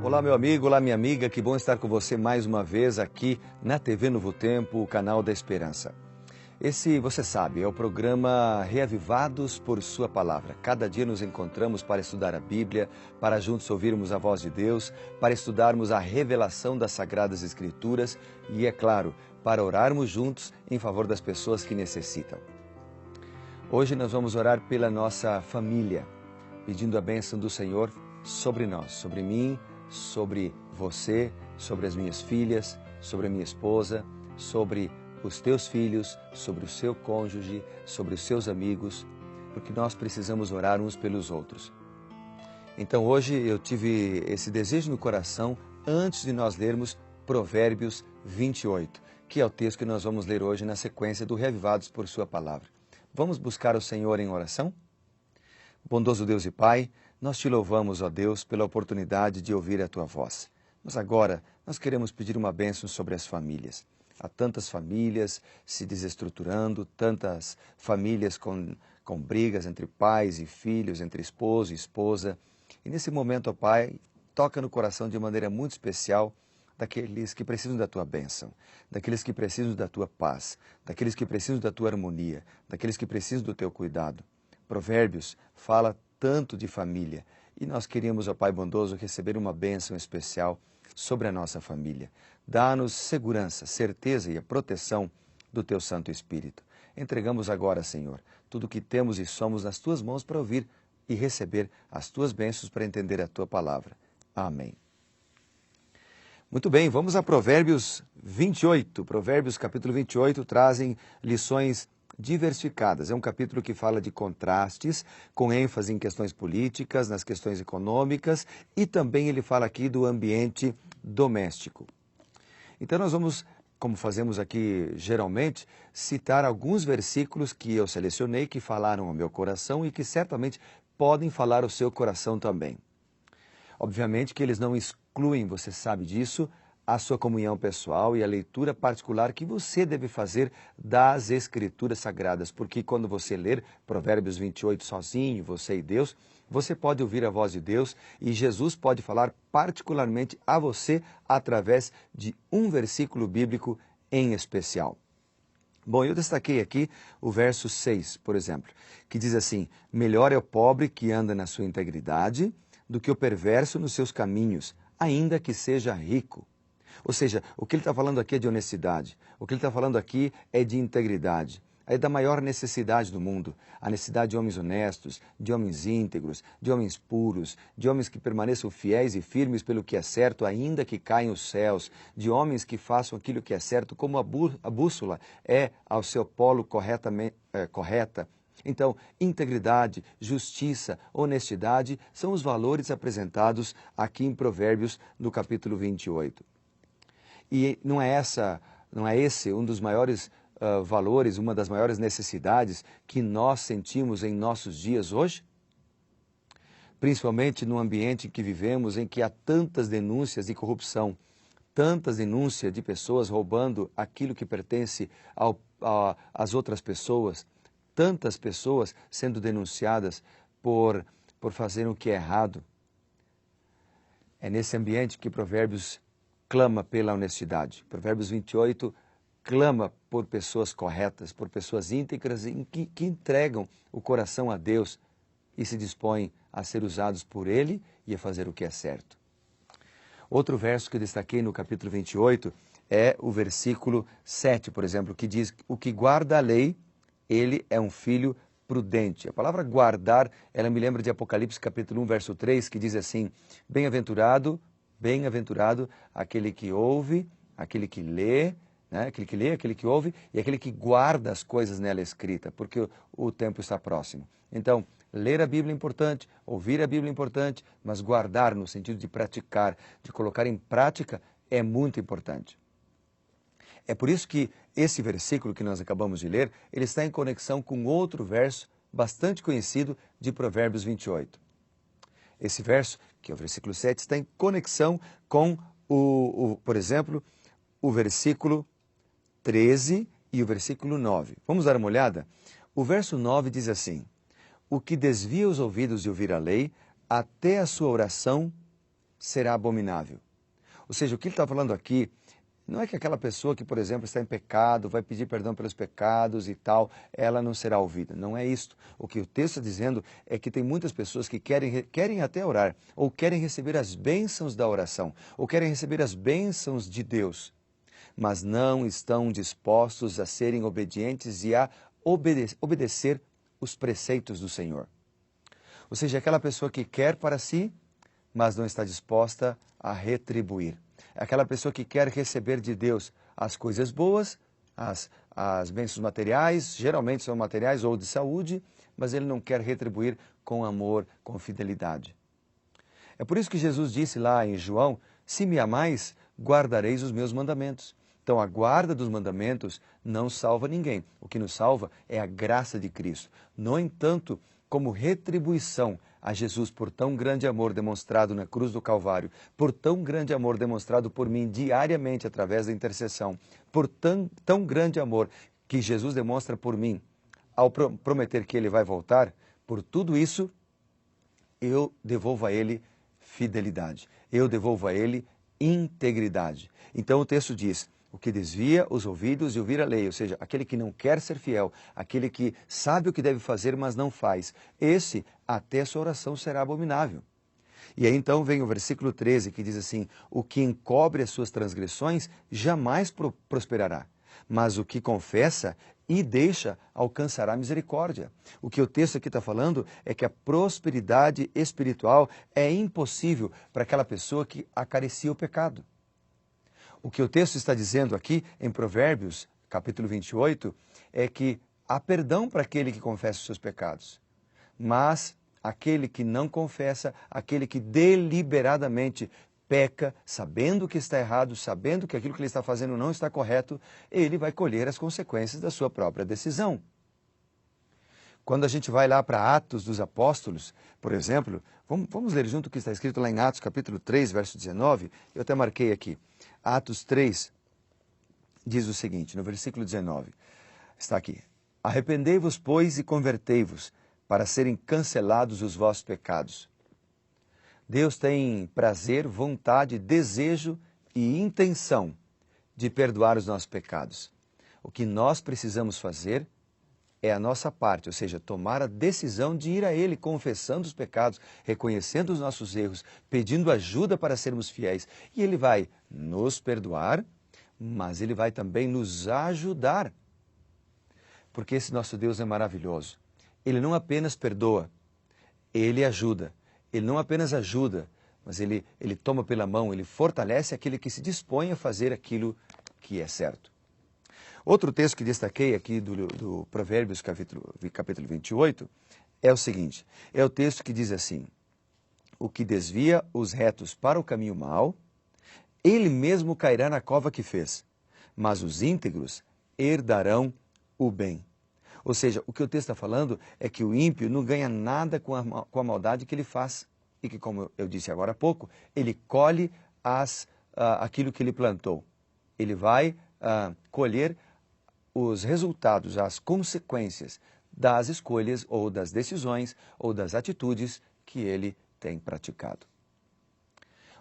Olá, meu amigo, olá, minha amiga, que bom estar com você mais uma vez aqui na TV Novo Tempo, o canal da Esperança. Esse, você sabe, é o programa Reavivados por Sua Palavra. Cada dia nos encontramos para estudar a Bíblia, para juntos ouvirmos a voz de Deus, para estudarmos a revelação das Sagradas Escrituras e, é claro, para orarmos juntos em favor das pessoas que necessitam. Hoje nós vamos orar pela nossa família, pedindo a bênção do Senhor sobre nós, sobre mim, sobre você, sobre as minhas filhas, sobre a minha esposa, sobre os teus filhos, sobre o seu cônjuge, sobre os seus amigos, porque nós precisamos orar uns pelos outros. Então hoje eu tive esse desejo no coração antes de nós lermos Provérbios 28, que é o texto que nós vamos ler hoje na sequência do Reavivados por Sua Palavra. Vamos buscar o Senhor em oração? Bondoso Deus e Pai, nós te louvamos, ó Deus, pela oportunidade de ouvir a Tua voz. Mas agora nós queremos pedir uma bênção sobre as famílias. Há tantas famílias se desestruturando, tantas famílias com brigas entre pais e filhos, entre esposo e esposa. E nesse momento, ó Pai, toca no coração de maneira muito especial daqueles que precisam da Tua bênção, daqueles que precisam da Tua paz, daqueles que precisam da Tua harmonia, daqueles que precisam do Teu cuidado. Provérbios fala tanto de família e nós queríamos, ó Pai bondoso, receber uma bênção especial sobre a nossa família. Dá-nos segurança, certeza e a proteção do Teu Santo Espírito. Entregamos agora, Senhor, tudo o que temos e somos nas Tuas mãos para ouvir e receber as Tuas bênçãos para entender a Tua palavra. Amém. Muito bem, vamos a Provérbios 28. Provérbios capítulo 28 trazem lições diversificadas. É um capítulo que fala de contrastes, com ênfase em questões políticas, nas questões econômicas e também ele fala aqui do ambiente doméstico. Então nós vamos, como fazemos aqui geralmente, citar alguns versículos que eu selecionei, que falaram ao meu coração e que certamente podem falar ao seu coração também. Obviamente que eles não excluem, você sabe disso, a sua comunhão pessoal e a leitura particular que você deve fazer das Escrituras Sagradas, porque quando você ler Provérbios 28 sozinho, você e Deus, você pode ouvir a voz de Deus e Jesus pode falar particularmente a você através de um versículo bíblico em especial. Bom, eu destaquei aqui o verso 6, por exemplo, que diz assim: melhor é o pobre que anda na sua integridade do que o perverso nos seus caminhos, ainda que seja rico. Ou seja, o que ele está falando aqui é de honestidade, o que ele está falando aqui é de integridade, é da maior necessidade do mundo, a necessidade de homens honestos, de homens íntegros, de homens puros, de homens que permaneçam fiéis e firmes pelo que é certo, ainda que caiam os céus, de homens que façam aquilo que é certo, como a bússola é ao seu polo correta. Então, integridade, justiça, honestidade são os valores apresentados aqui em Provérbios, no capítulo 28. E não é esse um dos maiores valores, uma das maiores necessidades que nós sentimos em nossos dias hoje? Principalmente no ambiente em que vivemos, em que há tantas denúncias de corrupção, tantas denúncias de pessoas roubando aquilo que pertence às outras pessoas, tantas pessoas sendo denunciadas por fazerem o que é errado. É nesse ambiente que Provérbios clama pela honestidade. Provérbios 28 clama por pessoas corretas, por pessoas íntegras que entregam o coração a Deus e se dispõem a ser usados por Ele e a fazer o que é certo. Outro verso que eu destaquei no capítulo 28 é o versículo 7, por exemplo, que diz: o que guarda a lei, ele é um filho prudente. A palavra guardar, ela me lembra de Apocalipse capítulo 1, verso 3, que diz assim: bem-aventurado aquele que ouve, aquele que lê, aquele que ouve e aquele que guarda as coisas nela escrita, porque o tempo está próximo. Então, ler a Bíblia é importante, ouvir a Bíblia é importante, mas guardar no sentido de praticar, de colocar em prática, é muito importante. É por isso que esse versículo que nós acabamos de ler, ele está em conexão com outro verso bastante conhecido de Provérbios 28. Esse verso, que é o versículo 7, está em conexão com, por exemplo, o versículo 13 e o versículo 9. Vamos dar uma olhada? O verso 9 diz assim: o que desvia os ouvidos de ouvir a lei, até a sua oração será abominável. Ou seja, o que ele está falando aqui não é que aquela pessoa que, por exemplo, está em pecado, vai pedir perdão pelos pecados e tal, ela não será ouvida. Não é isto. O que o texto está dizendo é que tem muitas pessoas que querem até orar, ou querem receber as bênçãos da oração, ou querem receber as bênçãos de Deus, mas não estão dispostos a serem obedientes e a obedecer os preceitos do Senhor. Ou seja, aquela pessoa que quer para si, mas não está disposta a retribuir. Aquela pessoa que quer receber de Deus as coisas boas, as bênçãos materiais, geralmente são materiais ou de saúde, mas ele não quer retribuir com amor, com fidelidade. É por isso que Jesus disse lá em João, se me amais, guardareis os meus mandamentos. Então a guarda dos mandamentos não salva ninguém. O que nos salva é a graça de Cristo. No entanto, como retribuição a Jesus por tão grande amor demonstrado na cruz do Calvário, por tão grande amor demonstrado por mim diariamente através da intercessão, por tão grande amor que Jesus demonstra por mim ao prometer que ele vai voltar, por tudo isso, eu devolvo a ele fidelidade, eu devolvo a ele integridade. Então o texto diz, o que desvia os ouvidos de ouvir a lei, ou seja, aquele que não quer ser fiel, aquele que sabe o que deve fazer, mas não faz, esse até sua oração será abominável. E aí então vem o versículo 13 que diz assim, o que encobre as suas transgressões jamais prosperará, mas o que confessa e deixa alcançará misericórdia. O que o texto aqui está falando é que a prosperidade espiritual é impossível para aquela pessoa que acaricia o pecado. O que o texto está dizendo aqui em Provérbios, capítulo 28, é que há perdão para aquele que confessa os seus pecados, mas aquele que não confessa, aquele que deliberadamente peca, sabendo que está errado, sabendo que aquilo que ele está fazendo não está correto, ele vai colher as consequências da sua própria decisão. Quando a gente vai lá para Atos dos Apóstolos, por exemplo, vamos ler junto o que está escrito lá em Atos, capítulo 3, verso 19, eu até marquei aqui. Atos 3 diz o seguinte, no versículo 19, está aqui, arrependei-vos, pois, e convertei-vos, para serem cancelados os vossos pecados. Deus tem prazer, vontade, desejo e intenção de perdoar os nossos pecados. O que nós precisamos fazer é a nossa parte, ou seja, tomar a decisão de ir a Ele, confessando os pecados, reconhecendo os nossos erros, pedindo ajuda para sermos fiéis. E Ele vai nos perdoar, mas Ele vai também nos ajudar. Porque esse nosso Deus é maravilhoso. Ele não apenas perdoa, Ele ajuda. Ele não apenas ajuda, mas Ele toma pela mão, Ele fortalece aquele que se dispõe a fazer aquilo que é certo. Outro texto que destaquei aqui do Provérbios, capítulo 28, é o seguinte, é o texto que diz assim, o que desvia os retos para o caminho mau, ele mesmo cairá na cova que fez, mas os íntegros herdarão o bem. Ou seja, o que o texto está falando é que o ímpio não ganha nada com a maldade que ele faz. E que, como eu disse agora há pouco, ele colhe aquilo que ele plantou. Ele vai colher os resultados, as consequências das escolhas ou das decisões ou das atitudes que ele tem praticado.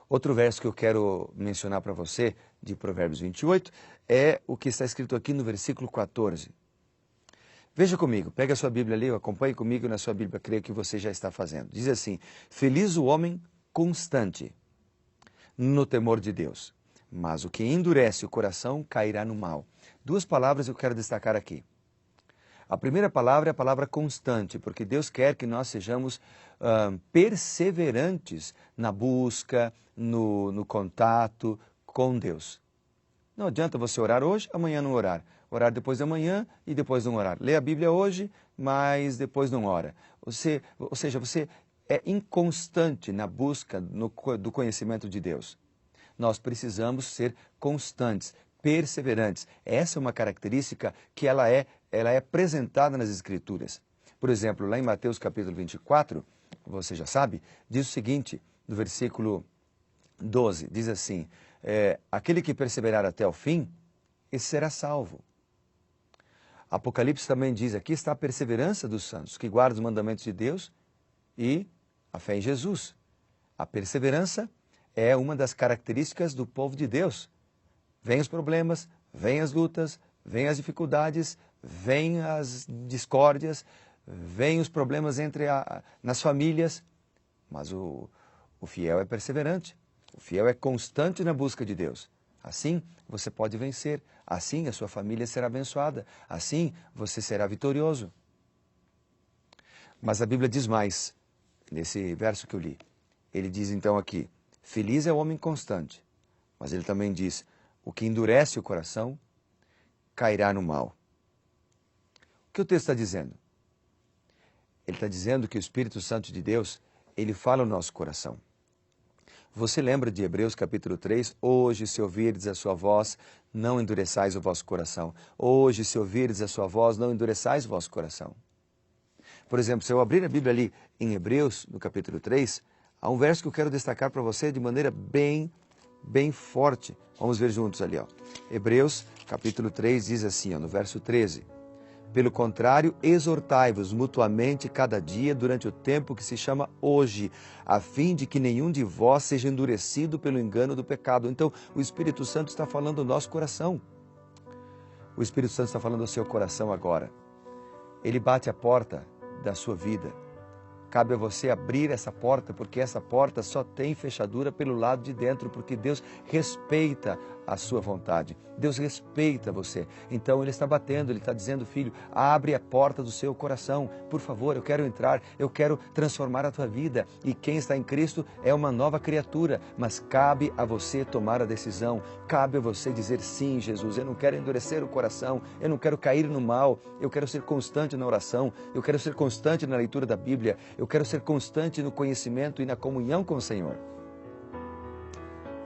Outro verso que eu quero mencionar para você, de Provérbios 28, é o que está escrito aqui no versículo 14. Veja comigo, pega a sua Bíblia ali, acompanhe comigo na sua Bíblia, creio que você já está fazendo. Diz assim, feliz o homem constante no temor de Deus, mas o que endurece o coração cairá no mal. Duas palavras eu quero destacar aqui. A primeira palavra é a palavra constante, porque Deus quer que nós sejamos perseverantes na busca, no contato com Deus. Não adianta você orar hoje, amanhã não orar. Orar depois da manhã e depois não orar. Lê a Bíblia hoje, mas depois não ora. Ou seja, você é inconstante na busca do conhecimento de Deus. Nós precisamos ser constantes, perseverantes. Essa é uma característica que ela é apresentada nas Escrituras. Por exemplo, lá em Mateus capítulo 24, você já sabe, diz o seguinte, no versículo 12, diz assim, aquele que perseverar até o fim, esse será salvo. Apocalipse também diz, aqui está a perseverança dos santos, que guardam os mandamentos de Deus e a fé em Jesus. A perseverança é uma das características do povo de Deus. Vêm os problemas, vêm as lutas, vêm as dificuldades, vêm as discórdias, vêm os problemas nas famílias, mas o fiel é perseverante, o fiel é constante na busca de Deus. Assim você pode vencer, assim a sua família será abençoada, assim você será vitorioso. Mas a Bíblia diz mais, nesse verso que eu li. Ele diz então aqui, feliz é o homem constante, mas ele também diz, o que endurece o coração cairá no mal. O que o texto está dizendo? Ele está dizendo que o Espírito Santo de Deus, ele fala no nosso coração. Você lembra de Hebreus capítulo 3? Hoje, se ouvirdes a sua voz, não endureçais o vosso coração. Hoje, se ouvirdes a sua voz, não endureçais o vosso coração. Por exemplo, se eu abrir a Bíblia ali em Hebreus, no capítulo 3, há um verso que eu quero destacar para você de maneira bem forte. Vamos ver juntos ali, ó. Hebreus, capítulo 3, diz assim, ó, no verso 13. Pelo contrário, exortai-vos mutuamente cada dia durante o tempo que se chama hoje, a fim de que nenhum de vós seja endurecido pelo engano do pecado. Então, o Espírito Santo está falando ao nosso coração. O Espírito Santo está falando ao seu coração agora. Ele bate a porta da sua vida. Cabe a você abrir essa porta, porque essa porta só tem fechadura pelo lado de dentro, porque Deus respeita a sua vontade. Deus respeita você. Então Ele está batendo, Ele está dizendo, filho, abre a porta do seu coração. Por favor, eu quero entrar, eu quero transformar a tua vida. E quem está em Cristo é uma nova criatura, mas cabe a você tomar a decisão. Cabe a você dizer, sim, Jesus, eu não quero endurecer o coração, eu não quero cair no mal, eu quero ser constante na oração, eu quero ser constante na leitura da Bíblia, eu quero ser constante no conhecimento e na comunhão com o Senhor.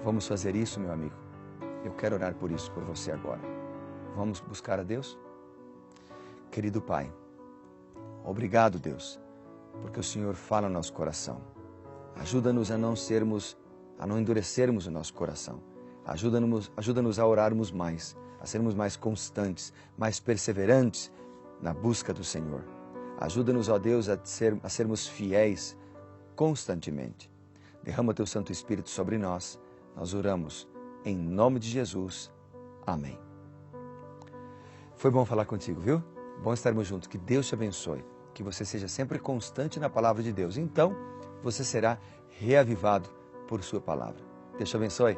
Vamos fazer isso, meu amigo. Eu quero orar por isso, por você agora. Vamos buscar a Deus? Querido Pai, obrigado, Deus, porque o Senhor fala no nosso coração. Ajuda-nos a não endurecermos o nosso coração. Ajuda-nos a orarmos mais, a sermos mais constantes, mais perseverantes na busca do Senhor. Ajuda-nos, ó Deus, a sermos fiéis constantemente. Derrama Teu Santo Espírito sobre nós. Nós oramos em nome de Jesus. Amém. Foi bom falar contigo, viu? Bom estarmos juntos. Que Deus te abençoe. Que você seja sempre constante na palavra de Deus. Então, você será reavivado por sua palavra. Deus te abençoe.